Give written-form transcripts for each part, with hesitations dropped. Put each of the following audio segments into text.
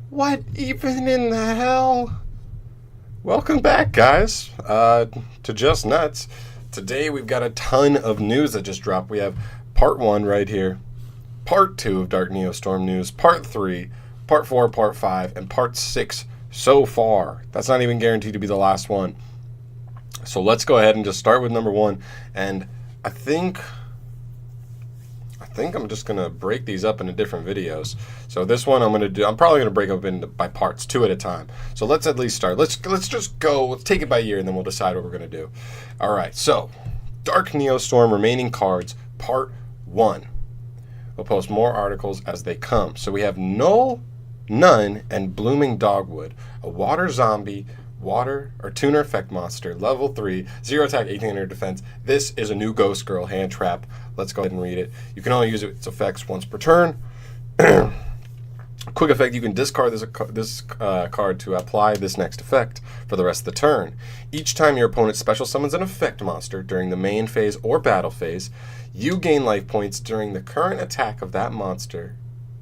What even in the hell? Welcome back, guys, to Just Nuts. Today we've got a ton of news that just dropped. We have part 1 right here, part 2 of Dark Neostorm news, part 3, part 4, part 5, and part 6 so far. That's not even guaranteed to be the last one. So let's go ahead and just start with number 1. And I think I'm just gonna break these up into different videos. So this one I'm probably gonna break up into by parts, 2 at a time. So let's at least start. Let's just go. Let's take it by year, and then we'll decide what we're gonna do. All right. So Dark Neostorm remaining cards, part 1. We'll post more articles as they come. So we have Null, None, and Blooming Dogwood, a water zombie. Water or tuner effect monster, level 3, 0 attack, 1800 defense. This is a new Ghost Girl hand trap. Let's go ahead and read it. You can only use its effects once per turn. Quick effect, you can discard this card to apply this next effect for the rest of the turn. Each time your opponent special summons an effect monster during the main phase or battle phase, you gain life points during the current attack of that monster,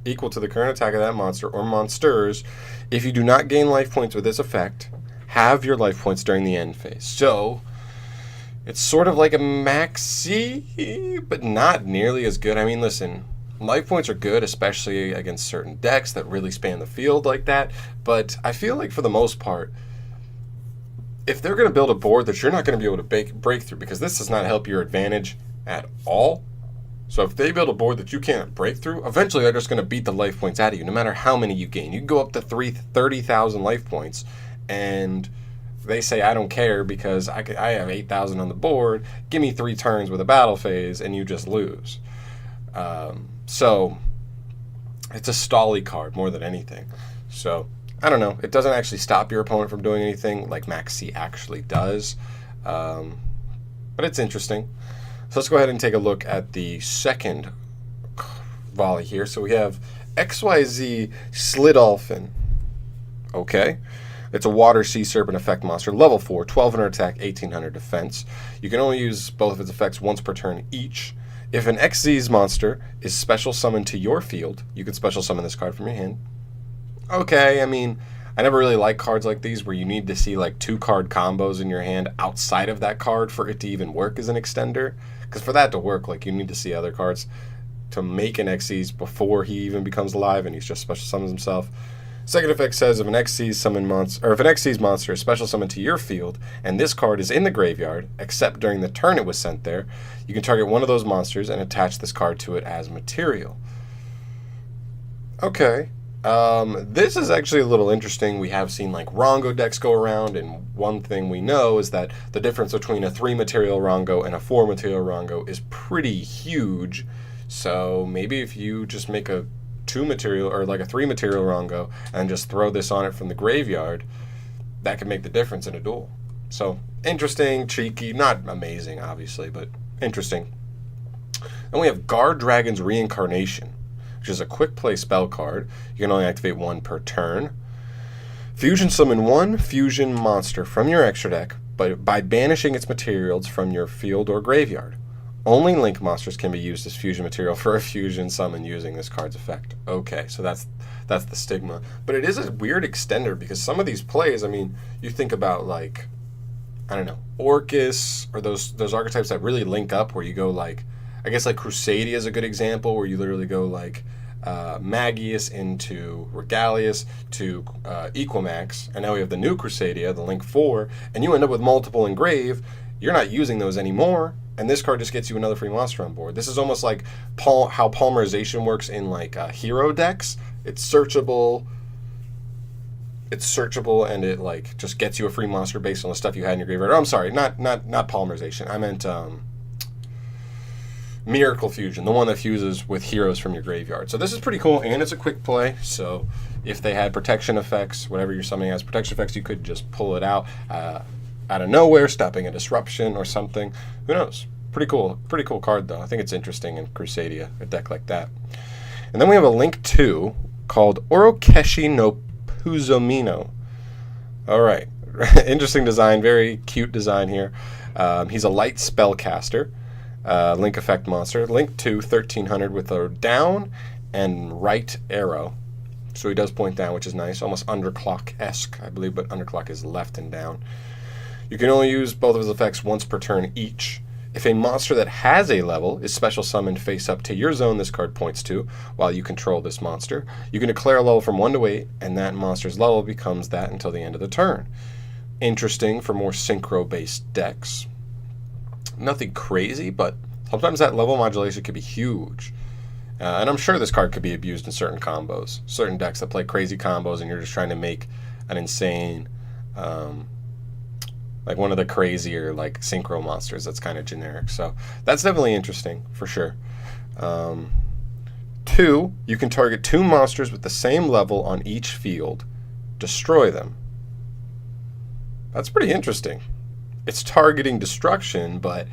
equal to the current attack of that monster or monsters. If you do not gain life points with this effect, have your life points during the end phase. So it's sort of like a maxi, but not nearly as good. I mean, listen, life points are good, especially against certain decks that really span the field like that. But I feel like for the most part, if they're going to build a board that you're not going to be able to break through, because this does not help your advantage at all. So if they build a board that you can't break through, eventually they're just going to beat the life points out of you, no matter how many you gain. You can go up to 30,000 life points, and they say, I don't care because I have 8,000 on the board. Give me 3 turns with a battle phase, and you just lose. So it's a stally card more than anything. So I don't know. It doesn't actually stop your opponent from doing anything like Max C actually does. But it's interesting. So let's go ahead and take a look at the second volley here. So we have XYZ Slidolphin. Okay. It's a water sea serpent effect monster, level 4, 1200 attack, 1800 defense. You can only use both of its effects once per turn each. If an XZ's monster is special summoned to your field, you can special summon this card from your hand. Okay, I mean, I never really like cards like these where you need to see like 2 card combos in your hand outside of that card for it to even work as an extender. Because for that to work, like, you need to see other cards to make an XZ's before he even becomes alive and he's just special summons himself. Second effect says if an XZ's monster is special summoned to your field and this card is in the graveyard, except during the turn it was sent there, you can target one of those monsters and attach this card to it as material. Okay. This is actually a little interesting. We have seen like Rongo decks go around, and one thing we know is that the difference between a 3 material Rongo and a 4 material Rongo is pretty huge. So maybe if you just make a 2 material or like a 3 material Rongo and just throw this on it from the graveyard, that could make the difference in a duel. So interesting, cheeky, not amazing obviously, but interesting. Then we have Guard Dragon's Reincarnation, which is a quick play spell card. You can only activate 1 per turn. Fusion summon 1 fusion monster from your extra deck, but by banishing its materials from your field or graveyard. Only link monsters can be used as fusion material for a fusion summon using this card's effect. Okay, so that's the stigma. But it is a weird extender because some of these plays, I mean, you think about like, I don't know, Orcus or those archetypes that really link up where you go like, I guess like Crusadia is a good example where you literally go like Magius into Regalius to Equimax, and now we have the new Crusadia, the Link 4, and you end up with multiple engrave. You're not using those anymore, and this card just gets you another free monster on board. This is almost like how polymerization works in like hero decks. It's searchable, and it like just gets you a free monster based on the stuff you had in your graveyard. Oh, I'm sorry, not polymerization. I meant Miracle Fusion, the one that fuses with heroes from your graveyard. So this is pretty cool, and it's a quick play. So if they had protection effects, whatever your summoning has protection effects, you could just pull it out of nowhere, stopping a disruption or something. Who knows? Pretty cool card though. I think it's interesting in Crusadia, a deck like that. And then we have a Link 2 called Orokeshi no Puzomino. All right, interesting design, very cute design here. He's a light spellcaster. Link effect monster. Link 2, 1300 with a down and right arrow. So he does point down, which is nice, almost underclock-esque, I believe, but underclock is left and down. You can only use both of his effects once per turn each. If a monster that has a level is special summoned face up to your zone this card points to while you control this monster, you can declare a level from 1 to 8, and that monster's level becomes that until the end of the turn. Interesting for more synchro-based decks. Nothing crazy, but sometimes that level modulation could be huge. And I'm sure this card could be abused in certain combos. Certain decks that play crazy combos and you're just trying to make an insane... like one of the crazier like synchro monsters that's kind of generic. So that's definitely interesting for sure. 2, you can target 2 monsters with the same level on each field. Destroy them. That's pretty interesting. It's targeting destruction, but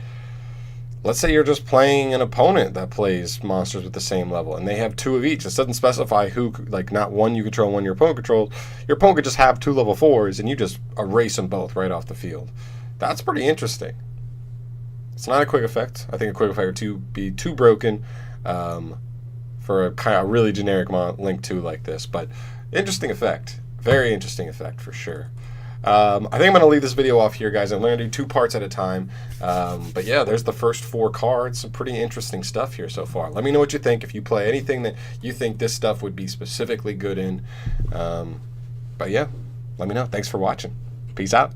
let's say you're just playing an opponent that plays monsters with the same level, and they have 2 of each. This doesn't specify who, like not one you control, one your opponent controls. Your opponent could just have 2 level 4s, and you just erase them both right off the field. That's pretty interesting. It's not a quick effect. I think a quick effect would be too broken for a kind of really generic Link 2 like this, but interesting effect. Very interesting effect for sure. I think I'm going to leave this video off here, guys. I'm going to do 2 parts at a time. But yeah, there's the first 4 cards. Some pretty interesting stuff here so far. Let me know what you think. If you play anything that you think this stuff would be specifically good in. But yeah, let me know. Thanks for watching. Peace out.